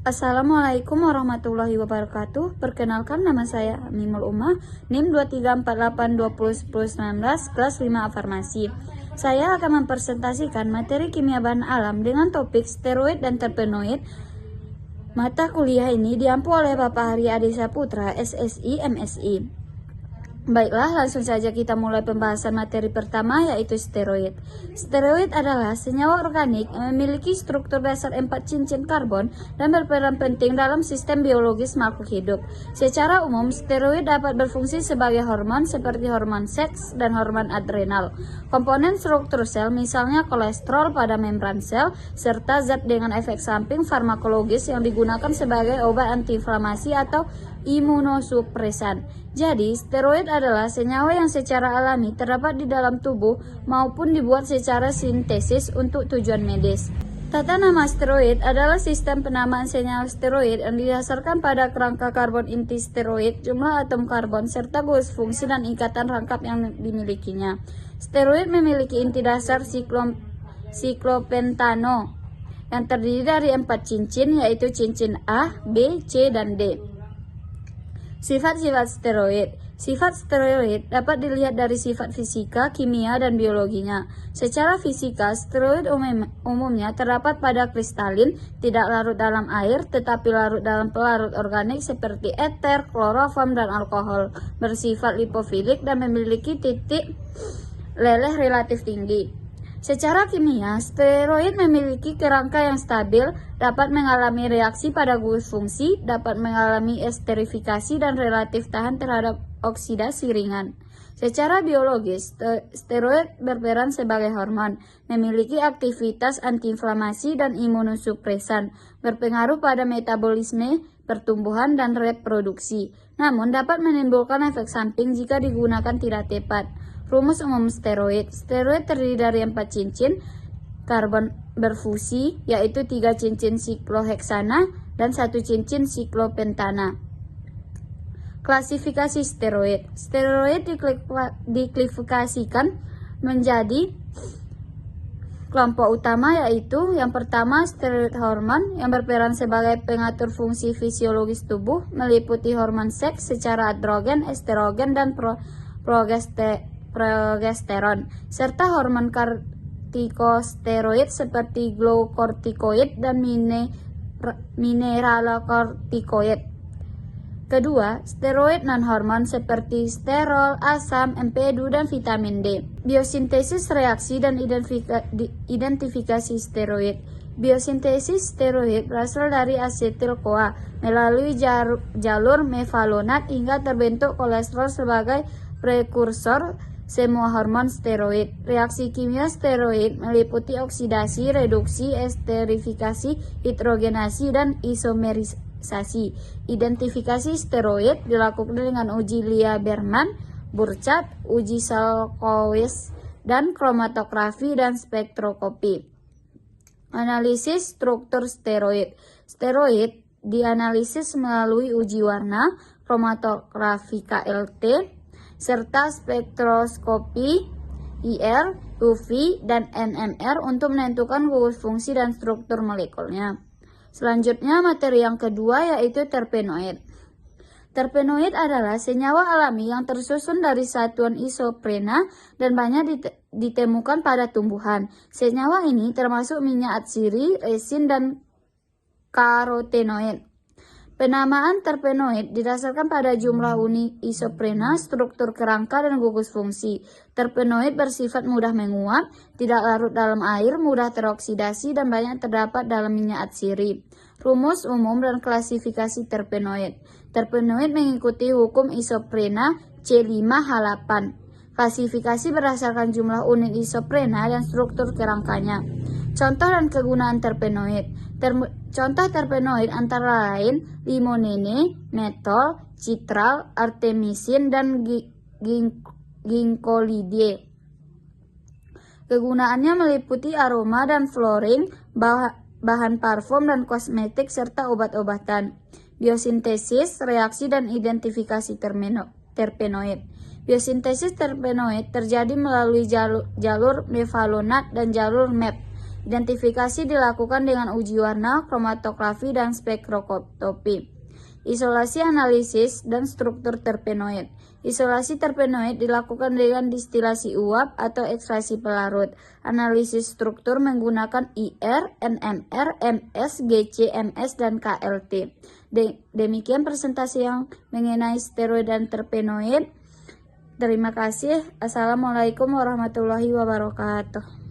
Assalamualaikum warahmatullahi wabarakatuh. Perkenalkan, nama saya Mimul Uma, NIM 2348201019, kelas 5 Farmasi. Saya akan mempresentasikan materi kimia bahan alam dengan topik steroid dan terpenoid. Mata kuliah ini diampu oleh Bapak Hari Adi Saputra, SSI, MSI. Baiklah, langsung saja kita mulai pembahasan materi pertama, yaitu steroid. Steroid adalah senyawa organik yang memiliki struktur dasar 4 cincin karbon dan berperan penting dalam sistem biologis makhluk hidup. Secara umum, steroid dapat berfungsi sebagai hormon seperti hormon seks dan hormon adrenal. Komponen struktur sel misalnya kolesterol pada membran sel, serta zat dengan efek samping farmakologis yang digunakan sebagai obat antiinflamasi atau imunosupresan. Jadi, steroid adalah senyawa yang secara alami terdapat di dalam tubuh maupun dibuat secara sintesis untuk tujuan medis. Tata nama steroid adalah sistem penamaan senyawa steroid yang didasarkan pada kerangka karbon inti steroid, jumlah atom karbon, serta gugus fungsi dan ikatan rangkap yang dimilikinya. Steroid memiliki inti dasar siklopentano yang terdiri dari 4 cincin, yaitu cincin A, B, C, dan D. Sifat-sifat steroid. Sifat steroid dapat dilihat dari sifat fisika, kimia, dan biologinya. Secara fisika, steroid umumnya terdapat pada kristalin, tidak larut dalam air, tetapi larut dalam pelarut organik seperti eter, kloroform, dan alkohol. Bersifat lipofilik dan memiliki titik leleh relatif tinggi. Secara kimia, steroid memiliki kerangka yang stabil, dapat mengalami reaksi pada gugus fungsi, dapat mengalami esterifikasi, dan relatif tahan terhadap oksidasi ringan. Secara biologis, steroid berperan sebagai hormon, memiliki aktivitas antiinflamasi dan imunosupresan, berpengaruh pada metabolisme, pertumbuhan, dan reproduksi. Namun, dapat menimbulkan efek samping jika digunakan tidak tepat. Rumus umum steroid. Steroid terdiri dari 4 cincin karbon berfusi, yaitu 3 cincin sikloheksana dan 1 cincin siklopentana. Klasifikasi steroid. Steroid diklasifikasikan menjadi kelompok utama, yaitu yang pertama steroid hormon yang berperan sebagai pengatur fungsi fisiologis tubuh, meliputi hormon seks secara androgen, estrogen, dan progesteron, serta hormon kortikosteroid seperti glukokortikoid dan mineralokortikoid. Kedua, steroid non-hormon seperti sterol, asam, empedu, dan vitamin D. Biosintesis, reaksi, dan identifikasi steroid. Biosintesis steroid berasal dari asetil-CoA melalui jalur mevalonat hingga terbentuk kolesterol sebagai prekursor semua hormon steroid. Reaksi kimia steroid meliputi oksidasi, reduksi, esterifikasi, hidrogenasi, dan isomerisasi. Identifikasi steroid dilakukan dengan uji Lia-Berman, Burchard, uji Salkowitz, dan kromatografi dan spektroskopi. Analisis struktur steroid. Steroid dianalisis melalui uji warna, kromatografi KLT, serta spektroskopi IR, UV, dan NMR untuk menentukan gugus fungsi dan struktur molekulnya. Selanjutnya, materi yang kedua, yaitu terpenoid. Terpenoid adalah senyawa alami yang tersusun dari satuan isoprena dan banyak ditemukan pada tumbuhan. Senyawa ini termasuk minyak atsiri, resin, dan karotenoid. Penamaan terpenoid didasarkan pada jumlah uni isoprena, struktur kerangka, dan gugus fungsi. Terpenoid bersifat mudah menguap, tidak larut dalam air, mudah teroksidasi, dan banyak terdapat dalam minyak atsiri. Rumus umum dan klasifikasi terpenoid. Terpenoid mengikuti hukum isoprena C5H8. Klasifikasi berdasarkan jumlah unit isoprena dan struktur kerangkanya. Contoh dan kegunaan terpenoid. Contoh terpenoid antara lain limonene, metol, citral, artemisin, dan ginkolidie. Kegunaannya meliputi aroma dan flooring, bahan parfum dan kosmetik, serta obat-obatan. Biosintesis, reaksi, dan identifikasi terpenoid. Biosintesis terpenoid terjadi melalui jalur mevalonat dan jalur MEP. Identifikasi dilakukan dengan uji warna, kromatografi, dan spektroskopi. Isolasi analisis dan struktur terpenoid. Isolasi terpenoid dilakukan dengan distilasi uap atau ekstraksi pelarut. Analisis struktur menggunakan IR, NMR, MS, GC-MS, dan KLT. Demikian presentasi yang mengenai steroid dan terpenoid. Terima kasih. Assalamualaikum warahmatullahi wabarakatuh.